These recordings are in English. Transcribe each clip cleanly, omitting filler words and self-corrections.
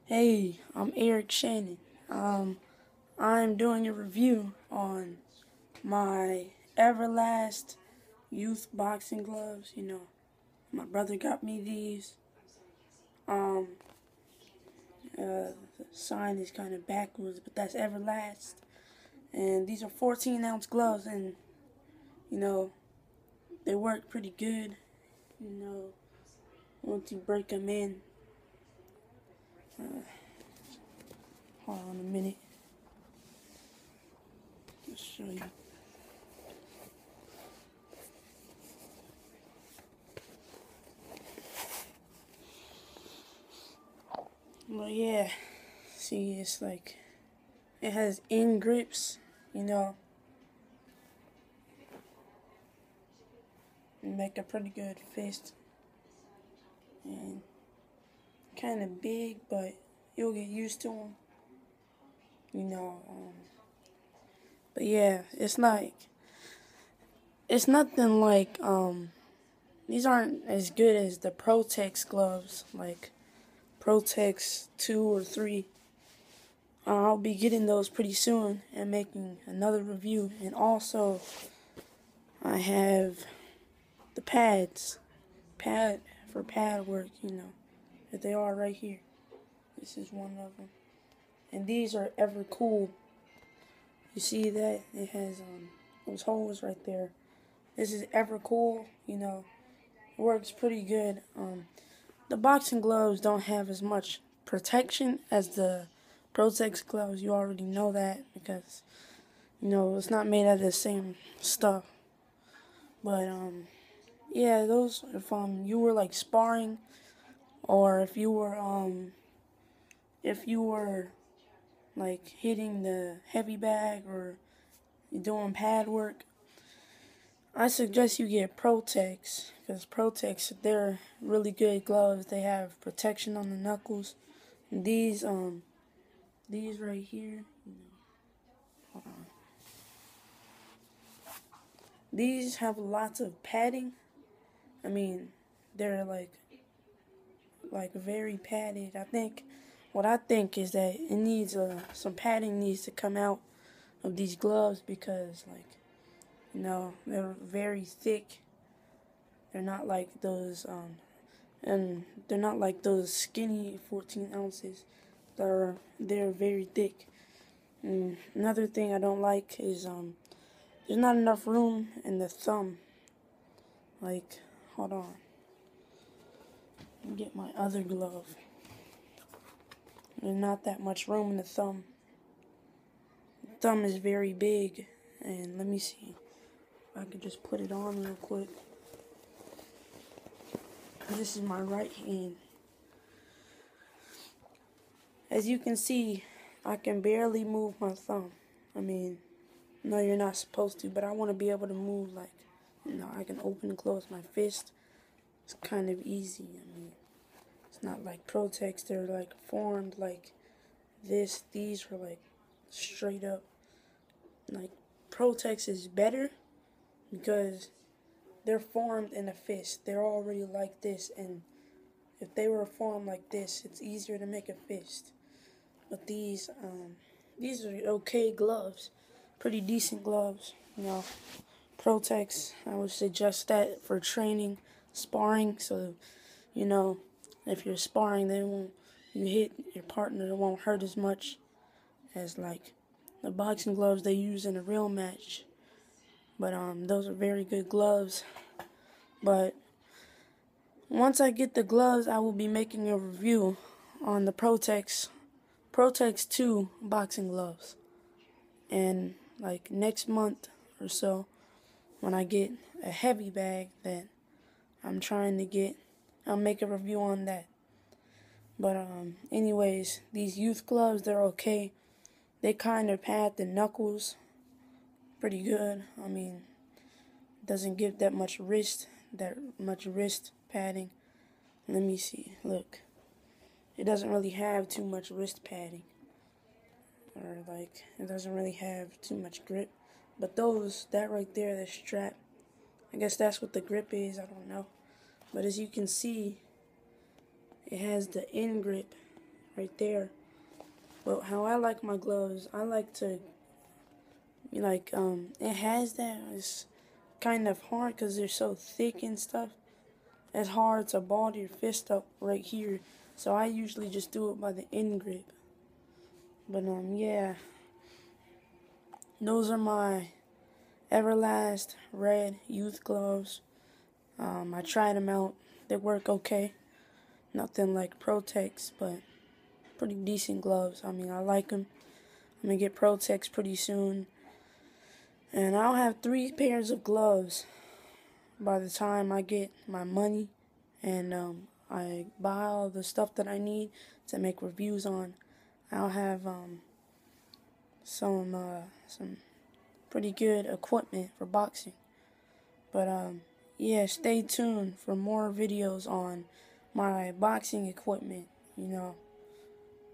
Hey, I'm Eric Shannon. I'm doing a review on my Everlast youth boxing gloves. My brother got me these. Um, the sign is kind of backwards, but that's Everlast. And these are 14-ounce gloves, and you know they work pretty good. You know, once you break them in. Hold on a minute. I'll show you. But yeah, see, it's like it has in grips, and make a pretty good fist, and kind of big, but you'll get used to them, you know. But yeah, it's nothing like these aren't as good as the Protex gloves, like Protex 2 or 3. I'll be getting those pretty soon and making another review, and also I have the pad for pad work, that they are right here. This is one of them, and these are ever cool. You see that it has those holes right there. This is ever cool. Works pretty good. The boxing gloves don't have as much protection as the Protex gloves. You already know that because it's not made out of the same stuff. But yeah, those, if you were like sparring, or if you were like hitting the heavy bag, or you're doing pad work, I suggest you get Protex, because Protex, they're really good gloves. They have protection on the knuckles. And these right here, hold on. These have lots of padding. I mean, they're like very padded. What I think is that it needs some padding needs to come out of these gloves, because they're very thick. They're not like those and they're not like those skinny 14 ounces. They're very thick. And another thing I don't like is there's not enough room in the thumb. Like, hold on. Let me get my other glove. There's not that much room in the thumb. The thumb is very big, and let me see if I could just put it on real quick. This is my right hand. As you can see, I can barely move my thumb. I mean, no, you're not supposed to, but I want to be able to move, like, I can open and close my fist. It's kind of easy. I mean, it's not like Protex. They're like formed like this. These are like straight up. Like, Protex is better because they're formed in a fist. They're already like this, and if they were formed like this, it's easier to make a fist. But these are okay gloves, pretty decent gloves. Protex, I would suggest that for training, sparring. So, if you're sparring, you hit your partner, it won't hurt as much as like the boxing gloves they use in a real match. But those are very good gloves. But once I get the gloves, I will be making a review on the Protex 2 boxing gloves. And like next month or so, when I get a heavy bag that I'm trying to get, I'll make a review on that. But anyways, these youth gloves, they're okay. They kind of pad the knuckles pretty good. I mean, it doesn't give that much wrist padding. Let me see. Look, it doesn't really have too much wrist padding, or like it doesn't really have too much grip. But that right there, the strap, I guess that's what the grip is. I don't know. But as you can see, it has the in grip right there. But how I like my gloves, I like to, like, it has that, it's kind of hard because they're so thick and stuff. It's hard to ball your fist up right here. So I usually just do it by the end grip. But, yeah. Those are my Everlast red youth gloves. I tried them out. They work okay. Nothing like Protex, but pretty decent gloves. I mean, I like them. I'm going to get Protex pretty soon. And I'll have 3 pairs of gloves by the time I get my money and I buy all the stuff that I need to make reviews on. I'll have some pretty good equipment for boxing. But yeah, stay tuned for more videos on my boxing equipment,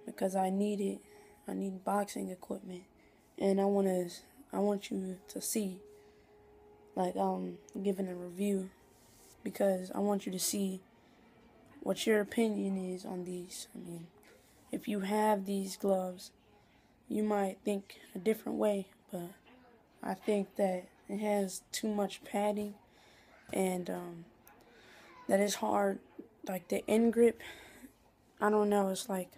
because I need it. I need boxing equipment, and I want you to see, like, giving a review, because I want you to see what your opinion is on these. I mean, if you have these gloves, you might think a different way, but I think that it has too much padding, and that is hard. Like the end grip, I don't know. It's like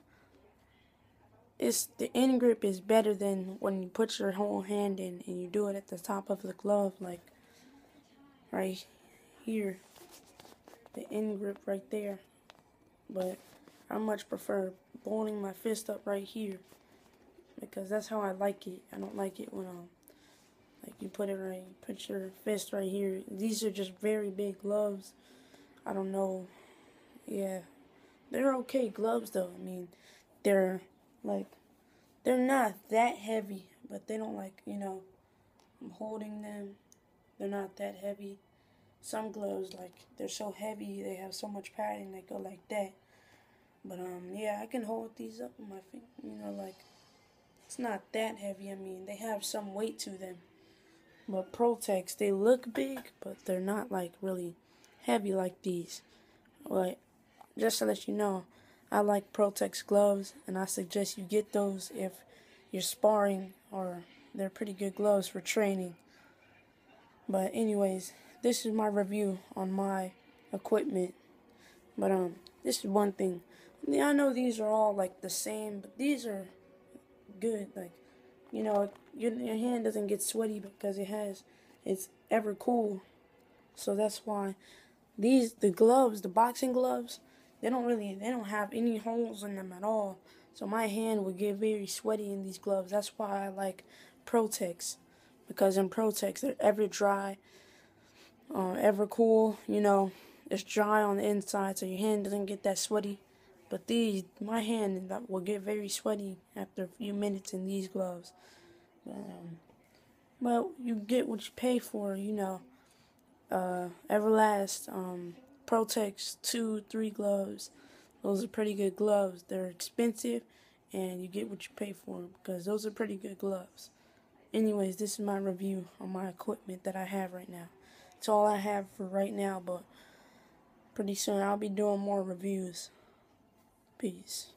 the end grip is better than when you put your whole hand in and you do it at the top of the glove, like right here, the end grip right there. But I much prefer balling my fist up right here, because that's how I like it. I don't like it when like you put your fist right here. These are just very big gloves. I don't know. Yeah, they're okay gloves though. I mean, they're not that heavy, but they don't, like, I'm holding them. They're not that heavy. Some gloves, like, they're so heavy, they have so much padding, they go like that. But yeah, I can hold these up with my feet. Like, it's not that heavy. I mean, they have some weight to them. But Protex, they look big, but they're not, like, really heavy like these. Like, just to let you know, I like Protex gloves, and I suggest you get those if you're sparring, or they're pretty good gloves for training. But anyways, this is my review on my equipment. But this is one thing. I know these are all like the same, but these are good. Like, your hand doesn't get sweaty because it's ever cool. So that's why the gloves, the boxing gloves, they don't have any holes in them at all. So my hand would get very sweaty in these gloves. That's why I like Protex, because in Protex they're ever dry, ever cool. It's dry on the inside, so your hand doesn't get that sweaty. But my hand will get very sweaty after a few minutes in these gloves. Well, you get what you pay for. Everlast, Protex 2-3 gloves. Those are pretty good gloves. They're expensive, and you get what you pay for them, because those are pretty good gloves. Anyways, this is my review on my equipment that I have right now. It's all I have for right now, but pretty soon I'll be doing more reviews. Peace.